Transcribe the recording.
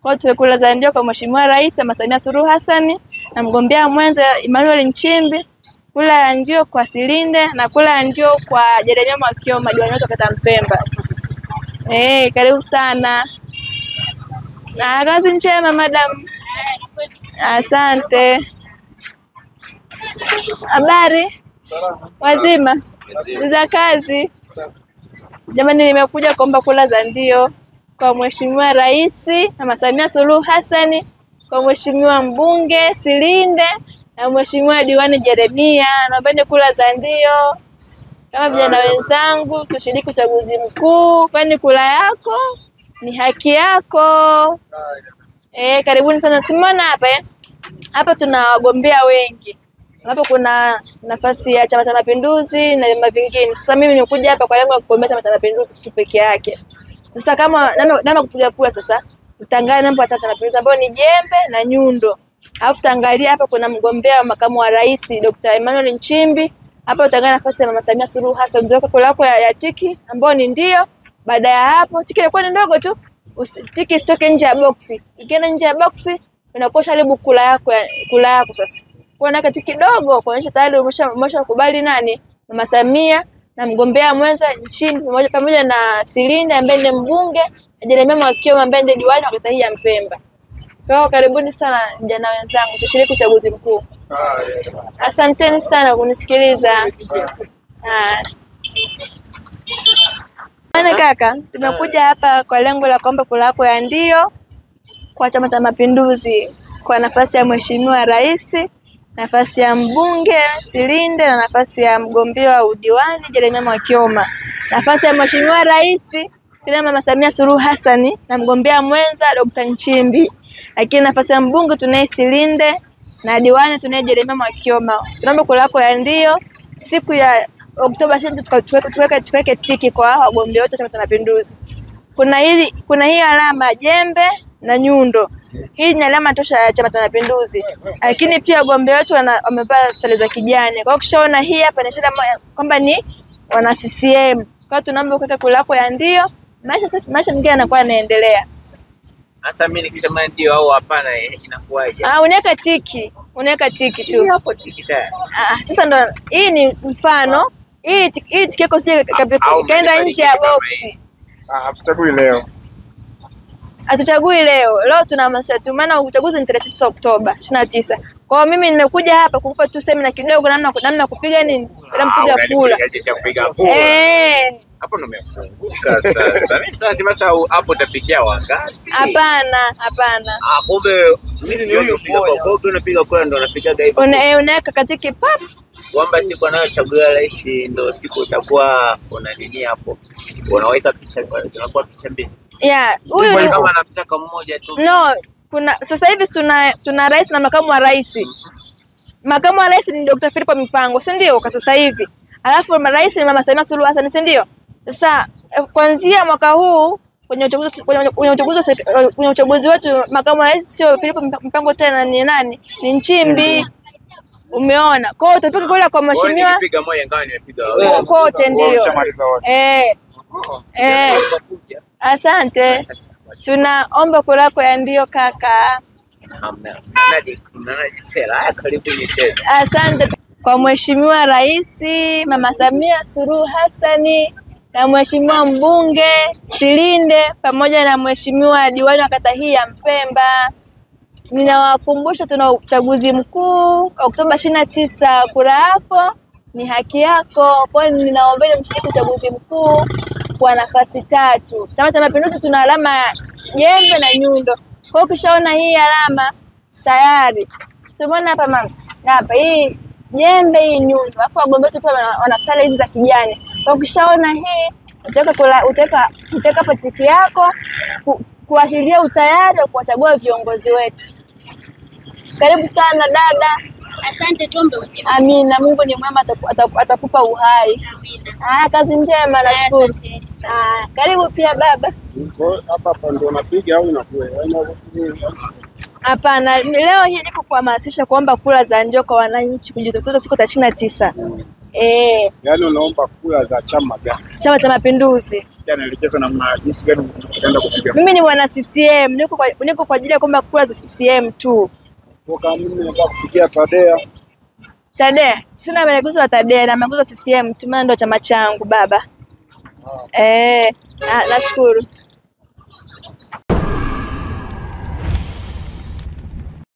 Kwa hiyo kura za ndio kwa Mheshimiwa Rais Mama Samia Suluhu Hassan na mgombea mwenza Emmanuel Nchimbi, kura ya ndio kwa Silinde na kura ya ndio kwa Jeremia Mwakyoma, diwani wetu kata Mpemba. Karibu sana. Na kazi njema madam. Asante. Habari? Wazima? Za kazi? Jamani, nimekuja kuomba kura za ndio kwa Mheshimiwa Rais Mama Samia Suluhu Hassan, kwa Mheshimiwa mbunge Silinde na Mheshimiwa diwani Jeremia. Naomba kura za ndio kama vijana wenzangu, tushiriki uchaguzi mkuu, kwani kura yako ni haki yako. Karibuni sana. Simona hapa tuna wagombea wengi. Hapo kuna nafasi ya Chama cha Mapinduzi na vyama vingine. Sasa mimi nimekuja hapa kwa lengo la kugombea Chama cha Mapinduzi tu peke yake. Sasa kama nani kupiga kura sasa, tutangalia namba ya Chama cha Mapinduzi ambayo ni jembe na nyundo. Alafu taangalia hapa kuna mgombea wa makamu wa rais Dr. Emmanuel Nchimbi. Hapa utaangalia nafasi ya Mama Samia Suluhu Hassan, mzoka kula yako ya tiki ambayo ni ndio. Baada ya hapo tiki ilikuwa ni ndogo tu. Tiki isitoke nje ya boksi. Ikienda nje ya boksi unakuwa karibu kula yako sasa. Kwa naka tiki kidogo kuonyesha tayari umeshakubali nani? Mama Samia na mgombea mwenza Nchimbi pamoja na Silinde ambaye ni mbunge na Jeremia Mwakyoma ambaye ndiye diwani wa kata hii ya Mpemba. Kwa karibuni sana vijana wenzangu, tushiriki uchaguzi mkuu. Asanteni sana kunisikiliza. Kaka, tumekuja hapa kwa lengo la kuomba kura yako ya ndio kwa Chama cha Mapinduzi kwa nafasi ya Mheshimiwa Rais, nafasi ya mbunge Silinde na nafasi ya mgombea wa udiwani Jeremia Mwakyoma. Nafasi ya Mheshimiwa Rais tuna Mama Samia Suluhu Hassan na mgombea mwenza Dr. Nchimbi. Lakini nafasi ya mbunge tunaye Silinde na diwani tunaye Jeremia Mwakyoma. Tunaomba kura yako ya ndio siku ya Oktoba 20 tuweke tiki kwa wagombea wote wa Chama cha Mapinduzi. Kuna hii alama jembe na nyundo. Hii ni alama tosha ya Chama cha Mapinduzi. Lakini pia wagombea wetu wamevaa sare za kijani. Kwa hiyo ukishaona hii hapa ni ishara kwamba ni wana CCM. Kwa hiyo tunaomba kuweka kura yako ya ndio, maisha mengine yanakuwa yanaendelea. Sasa mimi nikisema ndio au hapana inakuwaje? Unaweka tiki tu. Hapo tiki tayari. Sasa ndo hii ni mfano. Hii tiki yako sije kaenda nje ya boksi. Hatuchagui leo. Hatutagui leo. Leo tunahamasisha tu, maana uchaguzi ni 9 Oktoba 29. Kwa hiyo mimi nimekuja hapa kukupa tu semina kidogo namna kupiga nini? Kupiga kura. Hapo ndo nimefunguka sasa. Mimi tunasema sasa hapo utapigia wangapi? Hapana. Kumbe mimi ni huyo kwa unapiga kura ndo unapiga hivyo. Unaweka katika pap. Kwamba siku anayochagua rais ndo siku utakuwa una nini hapo. Unaweka picha, unakuwa picha mbili. Huyu kama anamtaka mmoja tu. No, sasa hivi tuna rais na makamu wa rais. Makamu wa rais ni Dr. Philip Mipango, si ndio? Kwa sasa hivi. Alafu rais ni Mama Samia Suluhu Hassan, si ndio? Sasa kuanzia mwaka huu kwenye uchaguzi wetu makamu wa rais sio Philip Mipango tena, ni nani? Ni Nchimbi. Umeona? Kwa hiyo utapiga kura kwa mheshimiwa. Nipiga moja ngani nipiga kote ndio. Asante. Tunaomba kura yako ya ndio kaka. Asante kwa Mheshimiwa Rais Mama Samia Suluhu Hassan na Mheshimiwa mbunge Silinde pamoja na Mheshimiwa diwani wa kata hii ya Mpemba. Ninawakumbusha tuna uchaguzi mkuu Oktoba 29. Kura yako ni haki yako. Kwa hiyo ninaomba mshiriki uchaguzi mkuu kwa nafasi 3. Chama cha Mapinduzi tuna alama jembe na nyundo. Kwa hiyo ukishaona hii alama tayari. Tumeona hapa mama. Hapa hii jembe, hii nyundo. Alafu wagombea wetu pia wana sare hizi za kijani. Kwa hiyo ukishaona hii utaweka hapa tiki yako kuashiria utayari wa kuwachagua viongozi wetu. Karibu sana dada. Asante, tuombe uzima. Amina, Mungu ni mwema, atakupa uhai. Amina. Kazi njema, nashukuru. Karibu pia baba. Hapa ndio unapiga au unakuwa? Hapana, leo hii niko kuhamasisha kuomba kura za ndio kwa wananchi kujitokeza siku ya 29. Yaani unaomba kura za chama gani? Chama cha Mapinduzi. anaelekeza namna jinsi gani utaenda kupiga. Mimi ni mwana CCM, niko kwa ajili ya kwamba kura za CCM tu. Kwa kama mimi nataka kupigia Tadea. Tadea, sina maelekezo ya Tadea na maelekezo ya CCM tu, maana ndo chama changu baba. Nashukuru.